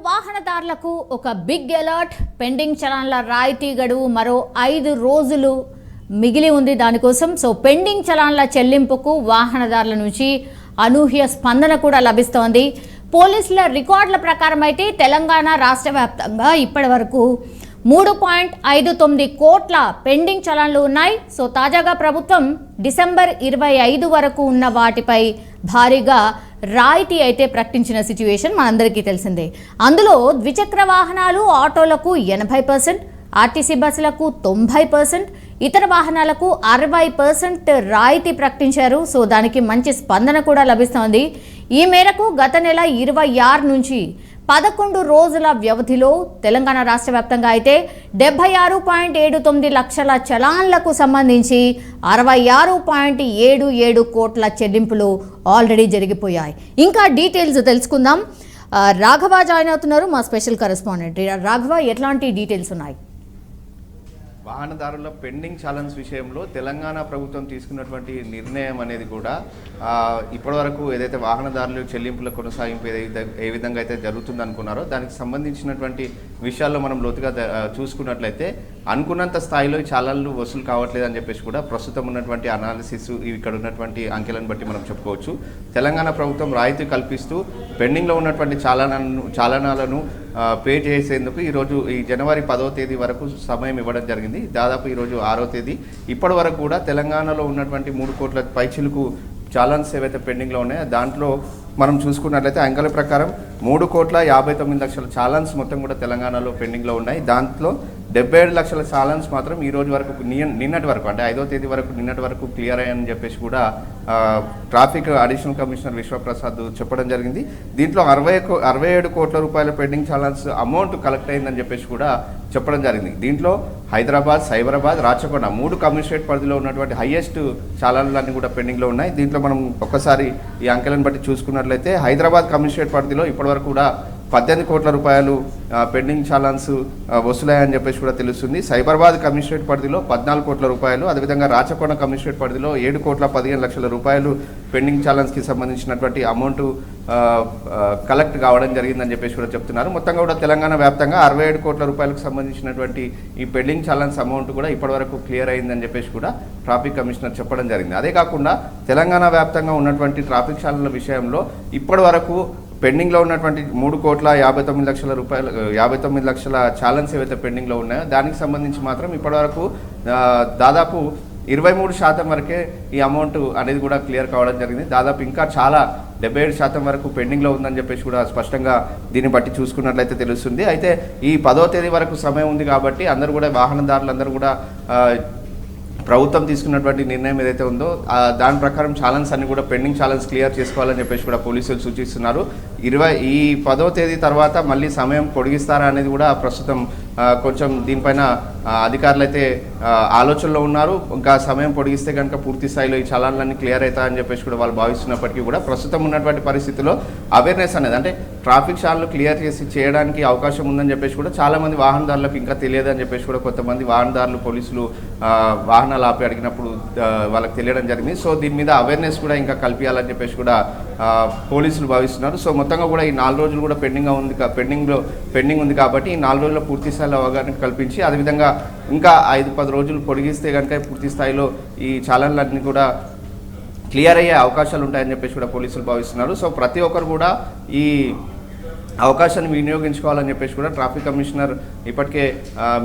వాహనదారులకు ఒక big alert. Pending చలాన్ల రాయితీ గడువు మరో 5 రోజులు మిగిలి ఉంది. దానికోసం పెండింగ్ చలాన్ల చెల్లింపుకు వాహనదారుల నుంచి అనూహ్య స్పందన కూడా లభిస్తోంది. పోలీసుల రికార్డుల ప్రకారం అయితే తెలంగాణ రాష్ట్ర వ్యాప్తంగా ఇప్పటి వరకు 3.59 కోట్ల పెండింగ్ చలాన్లు ఉన్నాయి. తాజాగా ప్రభుత్వం డిసెంబర్ 25 వరకు ఉన్న వాటిపై భారీగా రాయితీ అయితే ప్రకటించిన సిచ్యువేషన్ మనందరికీ తెలిసిందే. అందులో ద్విచక్ర వాహనాలు, ఆటోలకు 80%, ఆర్టీసీ బస్సులకు 90%, ఇతర వాహనాలకు 60% రాయితీ ప్రకటించారు. దానికి మంచి స్పందన కూడా లభిస్తోంది. ఈ మేరకు గత నెల 26 నుంచి 11 రోజుల వ్యవధిలో తెలంగాణ రాష్ట్ర వ్యాప్తంగా అయితే 76.79 లక్షల చలాన్లకు సంబంధించి 66.77 కోట్ల చెల్లింపులు ఆల్రెడీ జరిగిపోయాయి. ఇంకా డీటెయిల్స్ తెలుసుకుందాం. రాఘవ జాయిన్ అవుతున్నారు, మా స్పెషల్ కరెస్పాండెంట్. రాఘవ, ఎట్లాంటి డీటెయిల్స్ ఉన్నాయి? వాహనదారుల పెండింగ్ ఛాలెంజ్ విషయంలో తెలంగాణ ప్రభుత్వం తీసుకున్నటువంటి నిర్ణయం అనేది కూడా ఇప్పటివరకు ఏదైతే వాహనదారులు చెల్లింపుల కొనసాగింపు ఏ విధంగా అయితే జరుగుతుంది అనుకున్నారో దానికి సంబంధించినటువంటి విషయాల్లో మనం లోతుగా చూసుకున్నట్లయితే అనుకున్నంత స్థాయిలో ఛాలన్లు వసూలు కావట్లేదు అని చెప్పేసి కూడా ప్రస్తుతం ఉన్నటువంటి అనాలిసిస్ ఇక్కడ ఉన్నటువంటి అంకెలను బట్టి మనం చెప్పుకోవచ్చు. తెలంగాణ ప్రభుత్వం రాయితీ కల్పిస్తూ పెండింగ్లో ఉన్నటువంటి చాలనాలను పే చేసేందుకు ఈరోజు ఈ జనవరి 10వ తేదీ వరకు సమయం ఇవ్వడం జరిగింది. దాదాపు ఈరోజు 6వ తేదీ. ఇప్పటి వరకు కూడా తెలంగాణలో ఉన్నటువంటి 3 కోట్ల పైచిలకు చాలన్స్ ఏవైతే పెండింగ్లో ఉన్నాయో దాంట్లో మనం చూసుకున్నట్లయితే అంకెల ప్రకారం 3,59 లక్షల చాలన్స్ మొత్తం కూడా తెలంగాణలో పెండింగ్లో ఉన్నాయి. దాంట్లో 77 లక్షల చాలన్స్ మాత్రం ఈ రోజు వరకు నిన్నటి వరకు అంటే 5వ తేదీ వరకు నిన్నటి వరకు క్లియర్ అయ్యాయని చెప్పేసి కూడా ట్రాఫిక్ అడిషనల్ కమిషనర్ విశ్వప్రసాద్ చెప్పడం జరిగింది. దీంట్లో 67 కోట్ల రూపాయల పెండింగ్ చాలన్స్ అమౌంట్ కలెక్ట్ అయిందని చెప్పేసి కూడా చెప్పడం జరిగింది. దీంట్లో హైదరాబాద్, సైబరాబాద్, రాచకొండ 3 కమిషనరేట్ పరిధిలో ఉన్నటువంటి హైయెస్ట్ చాలన్లన్నీ కూడా పెండింగ్లో ఉన్నాయి. దీంట్లో మనం ఒక్కసారి ఈ అంకెలను బట్టి చూసుకున్నట్లయితే హైదరాబాద్ కమిషనరేట్ పరిధిలో ఇప్పటివరకు కూడా 18 కోట్ల రూపాయలు పెండింగ్ చాలన్స్ వసూలయ్యాయని చెప్పేసి కూడా తెలుస్తుంది. సైబరాబాద్ కమిషనరేట్ పరిధిలో 14 కోట్ల రూపాయలు, అదేవిధంగా రాచకొండ కమిషనరేట్ పరిధిలో 7,15 లక్షల రూపాయలు పెండింగ్ చాలన్స్కి సంబంధించినటువంటి అమౌంట్ కలెక్ట్ కావడం జరిగిందని చెప్పేసి కూడా చెప్తున్నారు. మొత్తంగా కూడా తెలంగాణ వ్యాప్తంగా 67 కోట్ల రూపాయలకు సంబంధించినటువంటి ఈ పెండింగ్ చాలన్స్ అమౌంట్ కూడా ఇప్పటివరకు క్లియర్ అయిందని చెప్పేసి కూడా ట్రాఫిక్ కమిషనర్ చెప్పడం జరిగింది. అదే కాకుండా తెలంగాణ వ్యాప్తంగా ఉన్నటువంటి ట్రాఫిక్ చాలన్ల విషయంలో ఇప్పటి వరకు పెండింగ్లో ఉన్నటువంటి 3,59 లక్షల రూపాయలు 59 లక్షల ఛాలెంజ్ ఏవైతే పెండింగ్లో ఉన్నాయో దానికి సంబంధించి మాత్రం ఇప్పటివరకు దాదాపు 23% వరకే ఈ అమౌంట్ అనేది కూడా క్లియర్ కావడం జరిగింది. దాదాపు ఇంకా చాలా 77% వరకు పెండింగ్లో ఉందని చెప్పేసి కూడా స్పష్టంగా దీన్ని బట్టి చూసుకున్నట్లయితే తెలుస్తుంది. అయితే ఈ 10వ తేదీ వరకు సమయం ఉంది కాబట్టి అందరూ కూడా వాహనదారులందరూ కూడా ప్రభుత్వం తీసుకున్నటువంటి నిర్ణయం ఏదైతే ఉందో దాని ప్రకారం ఛాలెంజ్ అన్ని కూడా పెండింగ్ ఛాలెంజ్ క్లియర్ చేసుకోవాలని చెప్పేసి కూడా పోలీసులు సూచిస్తున్నారు. ఈ 10వ తేదీ తర్వాత మళ్ళీ సమయం పొడిగిస్తారా అనేది కూడా ప్రస్తుతం కొంచెం దీనిపైన అధికారులు అయితే ఆలోచనలో ఉన్నారు. ఇంకా సమయం పొడిగిస్తే కనుక పూర్తి స్థాయిలో ఈ చలాన్లన్నీ క్లియర్ అవుతాయని చెప్పేసి కూడా వాళ్ళు భావిస్తున్నప్పటికీ కూడా ప్రస్తుతం ఉన్నటువంటి పరిస్థితిలో అవేర్నెస్ అనేది అంటే ట్రాఫిక్ చాలన్లు క్లియర్ చేయడానికి అవకాశం ఉందని చెప్పేసి కూడా చాలామంది వాహనదారులకు ఇంకా తెలియదని చెప్పేసి కూడా కొంతమంది వాహనదారులు పోలీసులు వాహనాలు ఆపి అడిగినప్పుడు వాళ్ళకి తెలియడం జరిగింది. దీని మీద అవేర్నెస్ కూడా ఇంకా కల్పించాలని చెప్పేసి కూడా పోలీసులు భావిస్తున్నారు. మొత్తంగా కూడా ఈ 4 రోజులు కూడా పెండింగ్ ఉంది కాబట్టి ఈ 4 రోజుల్లో పూర్తి స్థాయిలో అవగాహన కల్పించి అదేవిధంగా ఇంకా 5-10 రోజులు పొడిగిస్తే కనుక పూర్తి స్థాయిలో ఈ చాలన్లన్నీ కూడా క్లియర్ అయ్యే అవకాశాలు ఉంటాయని చెప్పేసి కూడా పోలీసులు భావిస్తున్నారు. ప్రతి ఒక్కరు కూడా ఈ అవకాశాన్ని వినియోగించుకోవాలని చెప్పేసి కూడా ట్రాఫిక్ కమిషనర్ ఇప్పటికే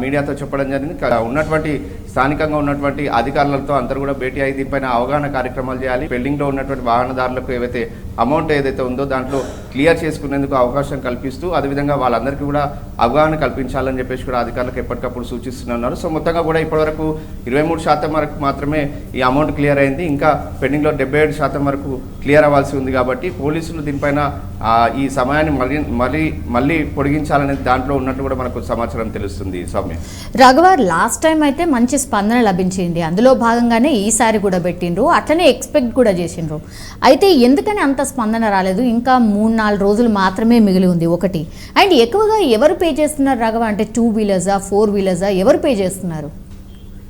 మీడియాతో చెప్పడం జరిగింది. ఉన్నటువంటి స్థానికంగా ఉన్నటువంటి అధికారులతో అందరూ కూడా భేటీ అయ్యి దీనిపైన అవగాహన కార్యక్రమాలు చేయాలి. పెండింగ్లో ఉన్నటువంటి వాహనదారులకు ఏవైతే అమౌంట్ ఏదైతే ఉందో దాంట్లో క్లియర్ చేసుకునేందుకు అవకాశం కల్పిస్తూ అదేవిధంగా వాళ్ళందరికీ కూడా అవగాహన కల్పించాలని చెప్పేసి కూడా అధికారులకు ఎప్పటికప్పుడు సూచిస్తున్నారు. మొత్తంగా కూడా ఇప్పటివరకు 23% వరకు మాత్రమే ఈ అమౌంట్ క్లియర్ అయింది. ఇంకా పెండింగ్లో 77% వరకు క్లియర్ అవ్వాల్సి ఉంది కాబట్టి పోలీసులు దీనిపైన ఈ సమయాన్ని మళ్ళీ పొడిగించాలనేది దాంట్లో ఉన్నట్టు కూడా మనకు సమాచారం తెలుస్తుంది. సౌమ్య, రాఘవ, లాస్ట్ టైం అయితే మంచి స్పందన లభించింది. అందులో భాగంగానే ఈసారి కూడా పెట్టిండ్రు, అట్లనే ఎక్స్పెక్ట్ కూడా చేసిండ్రు. అయితే ఎందుకని అంత స్పందన రాలేదు? ఇంకా 3-4 రోజులు మాత్రమే మిగిలి ఉంది ఒకటి. అండ్ ఎక్కువగా ఎవరు పే చేస్తున్నారు రాఘవ? అంటే 2 వీలర్సా, 4 వీలర్సా, ఎవరు పే చేస్తున్నారు?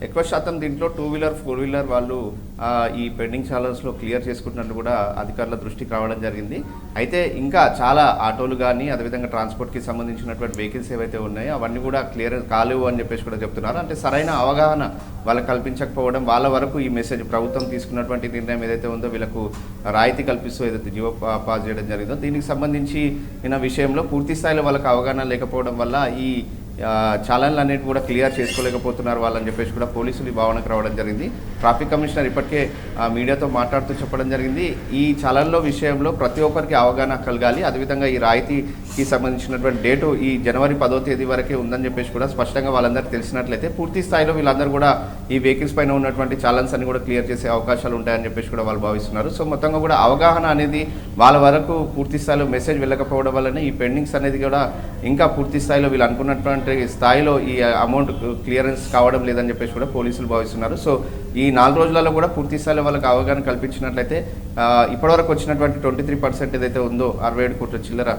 ఎక్కువ శాతం దీంట్లో 2 వీలర్ 4 వీలర్ వాళ్ళు ఈ పెండింగ్ ఛాలెంజ్లో క్లియర్ చేసుకుంటున్నట్టు కూడా అధికారుల దృష్టికి రావడం జరిగింది. అయితే ఇంకా చాలా ఆటోలు కానీ అదేవిధంగా ట్రాన్స్పోర్ట్కి సంబంధించినటువంటి వెహికల్స్ ఏవైతే ఉన్నాయో అవన్నీ కూడా క్లియర్ కాలేవు అని చెప్పేసి కూడా చెప్తున్నారు. అంటే సరైన అవగాహన వాళ్ళకి కల్పించకపోవడం, వాళ్ళ వరకు ఈ మెసేజ్ ప్రభుత్వం తీసుకున్నటువంటి నిర్ణయం ఏదైతే ఉందో వీళ్ళకు రాయితీ కల్పిస్తూ ఏదైతే జీవో పాస్ చేయడం జరిగిందో దీనికి సంబంధించి విషయంలో పూర్తి స్థాయిలో వాళ్ళకి అవగాహన లేకపోవడం వల్ల ఈ చాలన్లు అన్నిటి కూడా క్లియర్ చేసుకోలేకపోతున్నారు వాళ్ళని చెప్పేసి కూడా పోలీసులు భావనకు రావడం జరిగింది. ట్రాఫిక్ కమిషనర్ ఇప్పటికే మీడియాతో మాట్లాడుతూ చెప్పడం జరిగింది, ఈ చాలన్ల విషయంలో ప్రతి ఒక్కరికి అవగాహన కలగాలి. అదేవిధంగా ఈ రాయితీకి సంబంధించినటువంటి డేటు ఈ జనవరి 10వ తేదీ వరకే ఉందని చెప్పేసి కూడా స్పష్టంగా వాళ్ళందరికీ తెలిసినట్లయితే పూర్తి స్థాయిలో వీళ్ళందరూ కూడా ఈ వెహికల్స్ పైన ఉన్నటువంటి చాలన్స్ అన్ని కూడా క్లియర్ చేసే అవకాశాలు ఉంటాయని చెప్పేసి కూడా వాళ్ళు భావిస్తున్నారు. సో మొత్తంగా కూడా అవగాహన అనేది వాళ్ళ వరకు పూర్తి స్థాయిలో మెసేజ్ వెళ్ళకపోవడం వల్లనే ఈ పెండింగ్స్ అనేది కూడా ఇంకా పూర్తి స్థాయిలో వీళ్ళు అనుకున్నటువంటి స్థాయిలో ఈ అమౌంట్ క్లియరెన్స్ కావడం లేదని చెప్పేసి కూడా పోలీసులు భావిస్తున్నారు. సో ఈ 4 రోజులలో కూడా పూర్తి స్థాయిలో వాళ్ళకి అవగాహన కల్పించినట్లయితే ఇప్పటివరకు వచ్చినటువంటి 23% ఏదైతే ఉందో 67 కోట్ల చిల్లర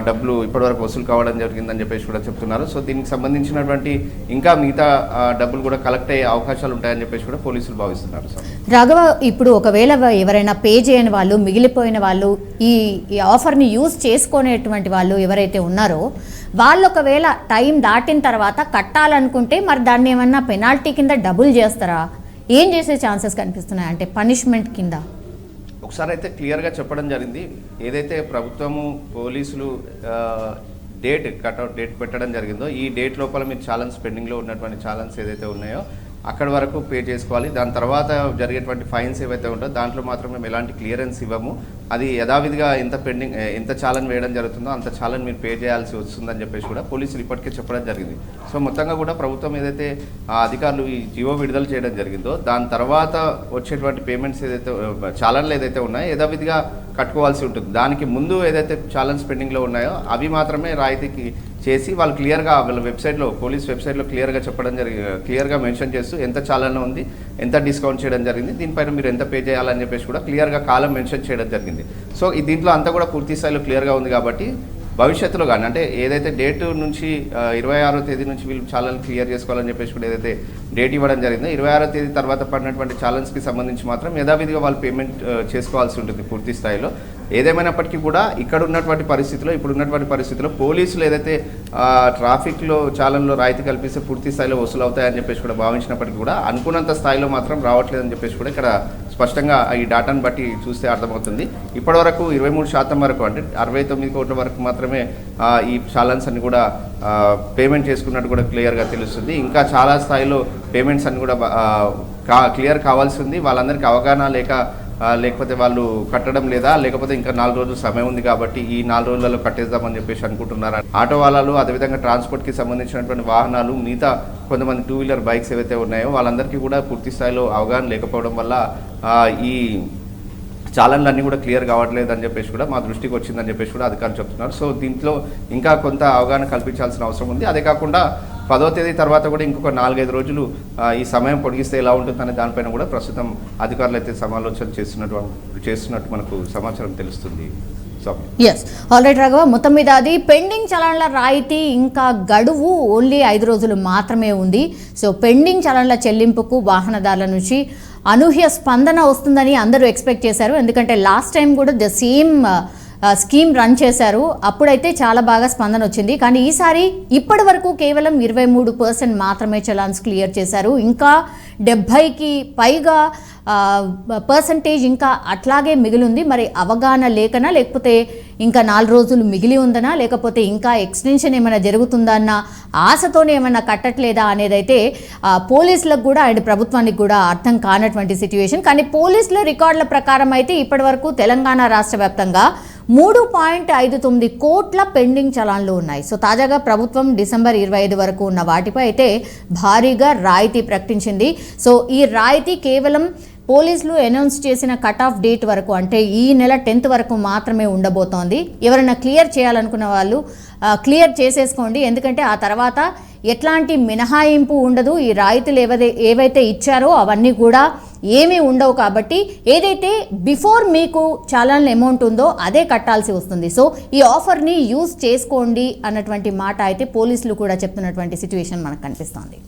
డబ్బులు ఇప్పటివరకు వసూలు కావడం జరిగిందని చెప్పేసి కూడా చెప్తున్నారు. సో దీనికి సంబంధించినటువంటి ఇంకా మిగతా డబ్బులు కూడా కలెక్ట్ అయ్యే అవకాశాలు ఉంటాయని చెప్పేసి కూడా పోలీసులు భావిస్తున్నారు. రాఘవ, ఇప్పుడు ఒకవేళ ఎవరైనా పే చేయని వాళ్ళు, మిగిలిపోయిన వాళ్ళు, ఈ ఆఫర్ని యూజ్ చేసుకునేటువంటి వాళ్ళు ఎవరైతే ఉన్నారో వాళ్ళు ఒకవేళ టైం దాటిన తర్వాత కట్టాలనుకుంటే మరి దాన్ని ఏమన్నా పెనాల్టీ కింద డబుల్ చేస్తారా? ఏం చేసే ఛాన్సెస్ కనిపిస్తున్నాయి, అంటే పనిష్మెంట్ కింద? ఒకసారి అయితే క్లియర్గా చెప్పడం జరిగింది, ఏదైతే ప్రభుత్వము పోలీసులు కట్అవుట్ డేట్ పెట్టడం జరిగిందో ఈ డేట్ లోపల మీరు ఛాలెంజ్ పెండింగ్లో ఉన్నటువంటి ఛాలెంజ్ ఏదైతే ఉన్నాయో అక్కడి వరకు పే చేసుకోవాలి. దాని తర్వాత జరిగేటువంటి ఫైన్స్ ఏవైతే ఉంటాయో దాంట్లో మాత్రం మేము ఎలాంటి క్లియరెన్స్ ఇవ్వము. అది యథావిధిగా ఎంత ఛాలెంజ్ వేయడం జరుగుతుందో అంత ఛాలెంజ్ మీరు పే చేయాల్సి వస్తుందని చెప్పేసి కూడా పోలీసులు ఇప్పటికే చెప్పడం జరిగింది. సో మొత్తంగా కూడా ప్రభుత్వం ఏదైతే అధికారులు ఈ జీవో విడుదల చేయడం జరిగిందో దాని తర్వాత వచ్చేటువంటి పేమెంట్స్ ఏదైతే ఛాలెంజ్లు ఏదైతే ఉన్నాయో యథావిధిగా కట్టుకోవాల్సి ఉంటుంది. దానికి ముందు ఏదైతే ఛాలెంజ్ పెండింగ్లో ఉన్నాయో అవి మాత్రమే రాయితీకి చేసి వాళ్ళు క్లియర్గా వాళ్ళ వెబ్సైట్లో, పోలీస్ వెబ్సైట్లో క్లియర్గా చెప్పడం క్లియర్గా మెన్షన్ చేస్తూ ఎంత చాలన ఉంది, ఎంత డిస్కౌంట్ చేయడం జరిగింది, దీనిపైన మీరు ఎంత పే చేయాలని చెప్పేసి కూడా క్లియర్గా కాలం మెన్షన్ చేయడం జరిగింది. సో దీంట్లో అంతా కూడా పూర్తి స్థాయిలో క్లియర్గా ఉంది కాబట్టి భవిష్యత్తులో కానీ అంటే ఏదైతే డేటు నుంచి 26వ తేదీ నుంచి వీళ్ళు ఛాలెంజ్ క్లియర్ చేసుకోవాలని చెప్పేసి కూడా ఏదైతే డేట్ ఇవ్వడం జరిగిందో 26వ తేదీ తర్వాత పడినటువంటి ఛాలెంజ్కి సంబంధించి మాత్రం యథావిధిగా వాళ్ళు పేమెంట్ చేసుకోవాల్సి ఉంటుంది పూర్తి స్థాయిలో. ఏదేమైనప్పటికీ కూడా ఇప్పుడు ఉన్నటువంటి పరిస్థితిలో పోలీసులు ఏదైతే ట్రాఫిక్లో ఛాలెంజ్లో రాయితీ కల్పిస్తే పూర్తి స్థాయిలో వసూలు అవుతాయని చెప్పేసి కూడా భావించినప్పటికీ కూడా అనుకున్నంత స్థాయిలో మాత్రం రావట్లేదని చెప్పేసి కూడా ఇక్కడ స్పష్టంగా ఈ డేటాను బట్టి చూస్తే అర్థమవుతుంది. ఇప్పటివరకు 23% వరకు అంటే 69 కోట్ల వరకు మాత్రమే ఈ ఛాలెంజ్ అన్ని కూడా పేమెంట్ చేసుకున్నట్టు కూడా క్లియర్గా తెలుస్తుంది. ఇంకా చాలా స్థాయిలో పేమెంట్స్ అన్ని కూడా క్లియర్ కావాల్సి ఉంది. వాళ్ళందరికీ అవగాహన లేకపోతే వాళ్ళు కట్టడం లేదా, లేకపోతే ఇంకా 4 రోజులు సమయం ఉంది కాబట్టి ఈ 4 రోజులలో కట్టేద్దామని చెప్పేసి అనుకుంటున్నారు. ఆటో వాళ్ళలు, అదేవిధంగా ట్రాన్స్పోర్ట్కి సంబంధించినటువంటి వాహనాలు, మిగతా కొంతమంది 2 వీలర్ బైక్స్ ఏవైతే ఉన్నాయో వాళ్ళందరికీ కూడా పూర్తి స్థాయిలో అవగాహన లేకపోవడం వల్ల ఈ ఛాలెంజ్లు అన్నీ కూడా క్లియర్ కావట్లేదు అని చెప్పేసి కూడా మా దృష్టికి వచ్చిందని చెప్పేసి కూడా అధికారులు చెప్తున్నారు. సో దీంట్లో ఇంకా కొంత అవగాహన కల్పించాల్సిన అవసరం ఉంది. అదే కాకుండా 10వ తేదీ తర్వాత కూడా ఇంకొక 4-5 రోజులు ఈ సమయం పొడిగిస్తే ఎలా ఉంటుందనే దానిపైన కూడా ప్రస్తుతం అధికారులు అయితే సమాలోచన చేస్తున్నట్టు మనకు సమాచారం తెలుస్తుంది. ఎస్, ఆల్రైట్ రాఘవ, మొత్తం మీద అది పెండింగ్ చలాన్ల రాయితీ ఇంకా గడువు ఓన్లీ 5 రోజులు మాత్రమే ఉంది. సో పెండింగ్ చలాన్ల చెల్లింపుకు వాహనదారుల నుంచి అనూహ్య స్పందన వస్తుందని అందరూ ఎక్స్పెక్ట్ చేశారు. ఎందుకంటే లాస్ట్ టైం కూడా ద సేమ్ స్కీమ్ రన్ చేశారు, అప్పుడైతే చాలా బాగా స్పందన వచ్చింది. కానీ ఈసారి ఇప్పటి వరకు కేవలం 23% మాత్రమే చలాన్స్ క్లియర్ చేశారు. ఇంకా 70కి పైగా పర్సంటేజ్ ఇంకా అట్లాగే మిగిలింది. మరి అవగాహన లేకనా, లేకపోతే ఇంకా 4 రోజులు మిగిలి ఉందనా, లేకపోతే ఇంకా ఎక్స్టెన్షన్ ఏమైనా జరుగుతుందా అన్న ఆశతోనే ఏమైనా కట్టట్లేదా అనేదైతే పోలీసులకు కూడా అండ్ ప్రభుత్వానికి కూడా అర్థం కానటువంటి సిచ్యువేషన్. కానీ పోలీసుల రికార్డుల ప్రకారం అయితే ఇప్పటి వరకు తెలంగాణ రాష్ట్ర వ్యాప్తంగా 3.59 కోట్ల పెండింగ్ చలాన్లు ఉన్నాయి. సో తాజాగా ప్రభుత్వం డిసెంబర్ 25 వరకు ఉన్న వాటిపై అయితే భారీగా రాయితీ ప్రకటించింది. సో ఈ రాయితీ కేవలం పోలీసులు అనౌన్స్ చేసిన కట్ ఆఫ్ డేట్ వరకు, అంటే ఈ నెల 10th వరకు మాత్రమే ఉండబోతోంది. ఎవరైనా క్లియర్ చేయాలనుకున్న వాళ్ళు క్లియర్ చేసేసుకోండి, ఎందుకంటే ఆ తర్వాత ఎట్లాంటి మినహాయింపు ఉండదు. ఈ రాయితీలు ఏవైతే ఇచ్చారో అవన్నీ కూడా ఏమీ ఉండవు. కాబట్టి ఏదైతే బిఫోర్ మీకు చాలాన్ అమౌంట్ ఉందో అదే కట్టాల్సి వస్తుంది. సో ఈ ఆఫర్ని యూజ్ చేసుకోండి అన్నటువంటి మాట అయితే పోలీసులు కూడా చెప్తున్నటువంటి సిచ్యువేషన్ మనకు కనిపిస్తోంది.